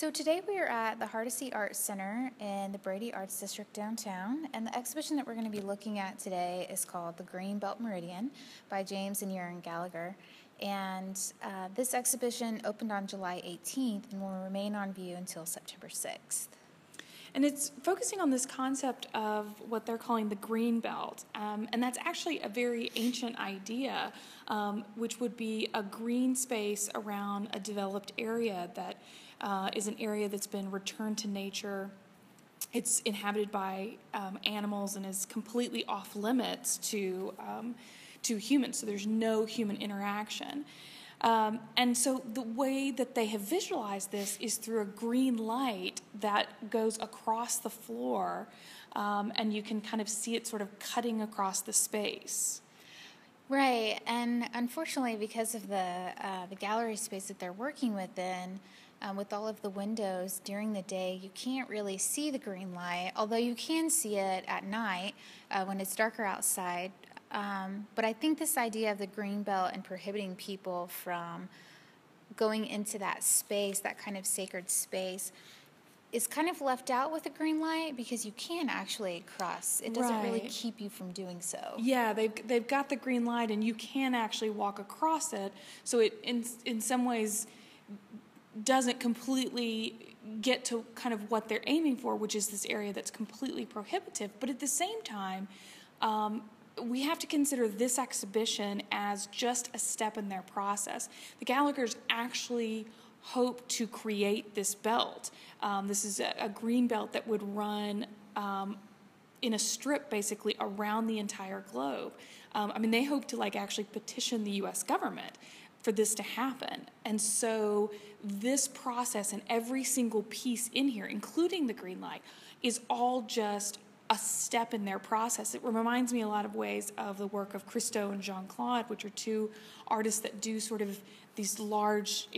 So today we are at the Hardesty Arts Center in the Brady Arts District downtown, and the exhibition that we're going to be looking at today is called the Greenbelt Meridian by James and Yiren Galagher. And this exhibition opened on July 18th and will remain on view until September 6th. And it's focusing on this concept of what they're calling the green belt. And that's actually a very ancient idea, which would be a green space around a developed area that is an area that's been returned to nature. It's inhabited by animals and is completely off limits to humans, so there's no human interaction. And so the way that they have visualized this is through a green light that goes across the floor, and you can kind of see it sort of cutting across the space. Right, and unfortunately, because of the gallery space that they're working within, with all of the windows during the day, you can't really see the green light, although you can see it at night when it's darker outside. But I think this idea of the green belt and prohibiting people from going into that space, that kind of sacred space, is kind of left out with the green light because you can actually cross. It doesn't really keep you from doing so. Yeah, they've got the green light and you can actually walk across it. So it in some ways doesn't completely get to kind of what they're aiming for, which is this area that's completely prohibitive. But at the same time, we have to consider this exhibition as just a step in their process. The Galaghers actually hope to create this belt. This is a green belt that would run in a strip basically around the entire globe. They hope to actually petition the U.S. government for this to happen. And so this process and every single piece in here, including the green light, is all just a step in their process. It reminds me a lot of ways of the work of Krystle and Jean-Claude, which are two artists that do sort of these large,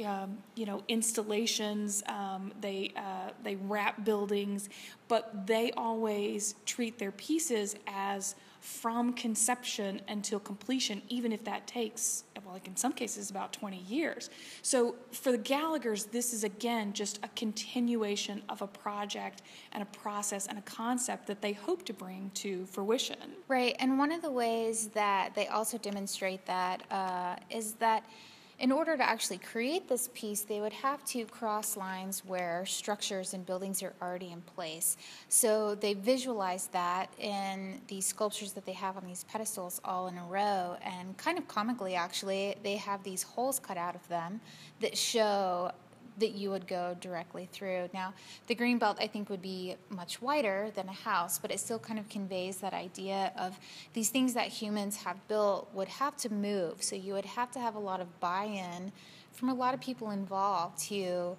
installations. They wrap buildings, but they always treat their pieces as from conception until completion, even if that takes, in some cases, about 20 years. So for the Galaghers, this is, again, just a continuation of a project and a process and a concept that they hope to bring to fruition. Right, and one of the ways that they also demonstrate that is that in order to actually create this piece, they would have to cross lines where structures and buildings are already in place. So they visualize that in these sculptures that they have on these pedestals all in a row. And kind of comically, actually, they have these holes cut out of them that show that you would go directly through. Now, the green belt, I think, would be much wider than a house, but it still kind of conveys that idea of these things that humans have built would have to move. So you would have to have a lot of buy-in from a lot of people involved to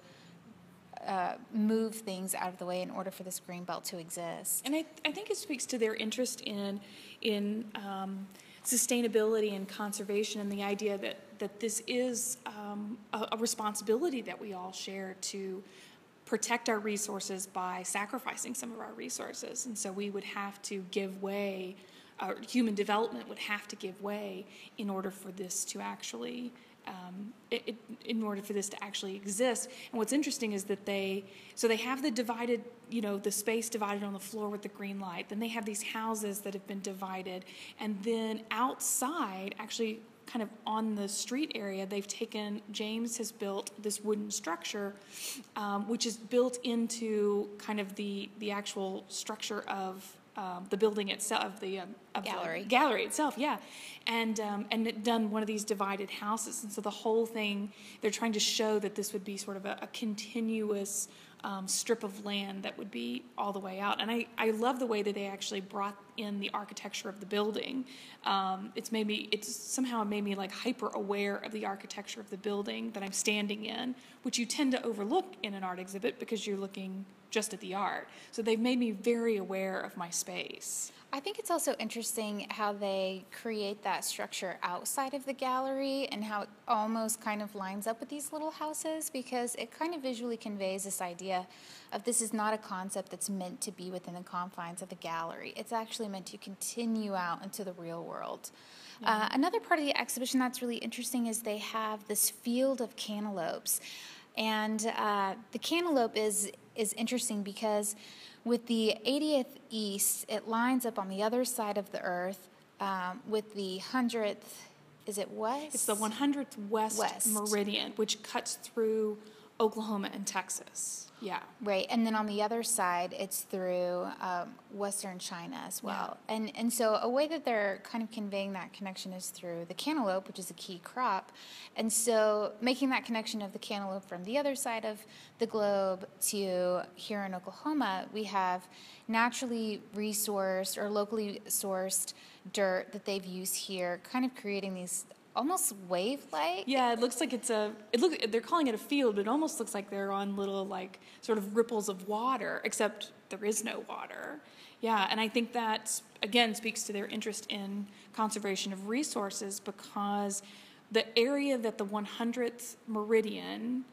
move things out of the way in order for this green belt to exist. And I think it speaks to their interest in sustainability and conservation, and the idea that this is a responsibility that we all share to protect our resources by sacrificing some of our resources. And so we would have to give way, human development would have to give way in order for this to actually exist. And what's interesting is that they have the divided, the space divided on the floor with the green light. Then they have these houses that have been divided. And then outside, actually kind of on the street area, James has built this wooden structure, which is built into kind of the actual structure of the building itself, the gallery itself, yeah, and done one of these divided houses, and so the whole thing, they're trying to show that this would be sort of a continuous strip of land that would be all the way out. And I love the way that they actually brought in the architecture of the building. It's somehow made me hyper aware of the architecture of the building that I'm standing in, which you tend to overlook in an art exhibit because you're looking just at the art. So they've made me very aware of my space. I think it's also interesting how they create that structure outside of the gallery and how it almost kind of lines up with these little houses, because it kind of visually conveys this idea of this is not a concept that's meant to be within the confines of the gallery. It's actually meant to continue out into the real world. Another part of the exhibition that's really interesting is they have this field of cantaloupes. And the cantaloupe is interesting because with the 80th east, it lines up on the other side of the earth with the 100th, is it west? It's the 100th west meridian, which cuts through Oklahoma and Texas. Yeah. Right, and then on the other side, it's through western China as well. Yeah. And so a way that they're kind of conveying that connection is through the cantaloupe, which is a key crop. And so making that connection of the cantaloupe from the other side of the globe to here in Oklahoma, we have naturally resourced or locally sourced dirt that they've used here, kind of creating these almost wave-like. Yeah, it looks like they're calling it a field, but it almost looks like they're on little, like, sort of ripples of water, except there is no water. Yeah, and I think that, again, speaks to their interest in conservation of resources, because the area that the 100th meridian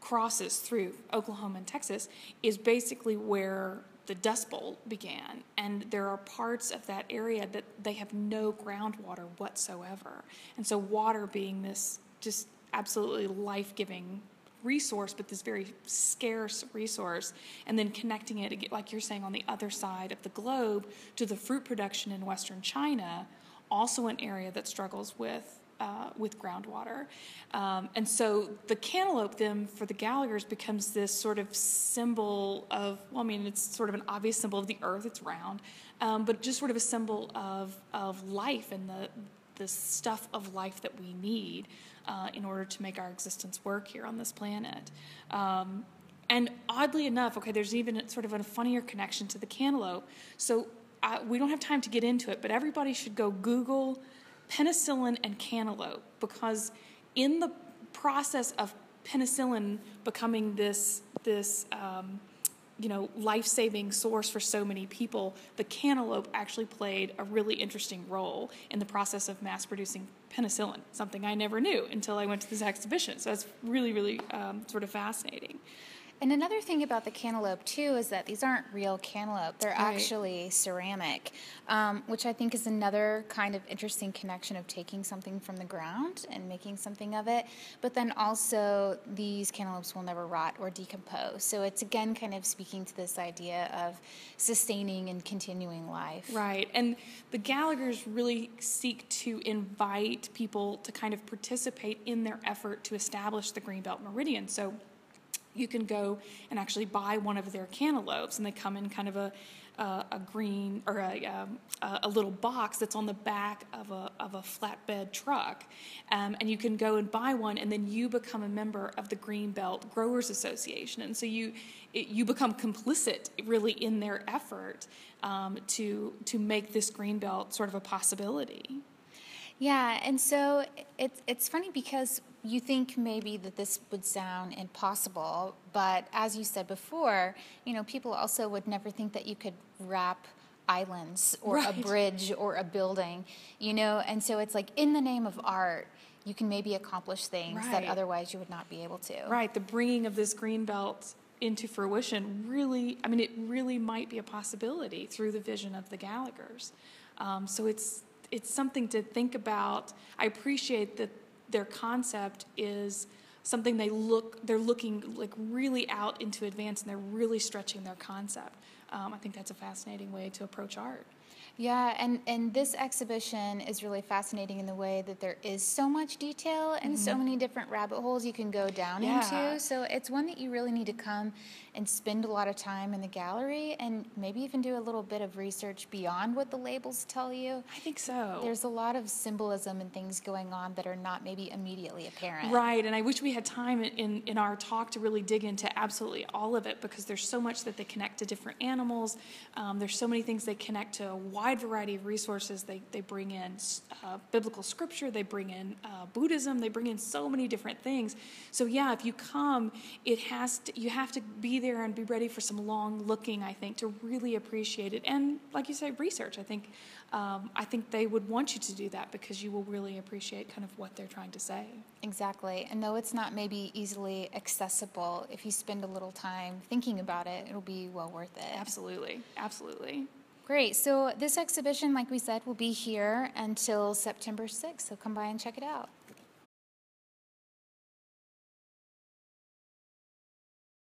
crosses through Oklahoma and Texas is basically where the Dust Bowl began, and there are parts of that area that they have no groundwater whatsoever. And so water being this just absolutely life-giving resource, but this very scarce resource, and then connecting it, like you're saying, on the other side of the globe to the fruit production in western China, also an area that struggles with groundwater. And so the cantaloupe then for the Galaghers becomes this sort of symbol of, well, I mean, it's sort of an obvious symbol of the earth, it's round, but just sort of a symbol of life and the stuff of life that we need in order to make our existence work here on this planet. And oddly enough, okay, there's even sort of a funnier connection to the cantaloupe. So we don't have time to get into it, but everybody should go Google penicillin and cantaloupe, because in the process of penicillin becoming this life-saving source for so many people, the cantaloupe actually played a really interesting role in the process of mass-producing penicillin, something I never knew until I went to this exhibition. So that's really, really sort of fascinating. And another thing about the cantaloupe, too, is that these aren't real cantaloupe. They're actually ceramic, which I think is another kind of interesting connection of taking something from the ground and making something of it. But then also these cantaloupes will never rot or decompose. So it's, again, kind of speaking to this idea of sustaining and continuing life. Right. And the Galaghers really seek to invite people to kind of participate in their effort to establish the Greenbelt Meridian. So you can go and actually buy one of their cantaloupes, and they come in kind of a green or a little box that's on the back of a flatbed truck, and you can go and buy one, and then you become a member of the Greenbelt Growers Association, and so you become complicit really in their effort to make this Greenbelt sort of a possibility. Yeah, and so it's funny because you think maybe that this would sound impossible, but as you said before, people also would never think that you could wrap islands or a bridge or a building, and so it's like in the name of art, you can maybe accomplish things that otherwise you would not be able to. Right, the bringing of this Greenbelt into fruition really, it really might be a possibility through the vision of the Galaghers. So it's something to think about. I appreciate that their concept is something they're looking like really out into advance, and they're really stretching their concept. I think that's a fascinating way to approach art. Yeah, and this exhibition is really fascinating in the way that there is so much detail and so many different rabbit holes you can go down into. So it's one that you really need to come and spend a lot of time in the gallery and maybe even do a little bit of research beyond what the labels tell you. I think so. There's a lot of symbolism and things going on that are not maybe immediately apparent. Right, and I wish we had time in our talk to really dig into absolutely all of it, because there's so much that they connect to different animals. There's so many things they connect to a wide variety of resources. They bring in biblical scripture, they bring in Buddhism, they bring in so many different things. So yeah, if you come, you have to be there and be ready for some long looking, I think, to really appreciate it. And like you say, research. I think they would want you to do that, because you will really appreciate kind of what they're trying to say. Exactly. And though it's not maybe easily accessible, if you spend a little time thinking about it, it'll be well worth it. Absolutely. Absolutely. Great. So this exhibition, like we said, will be here until September 6th. So come by and check it out.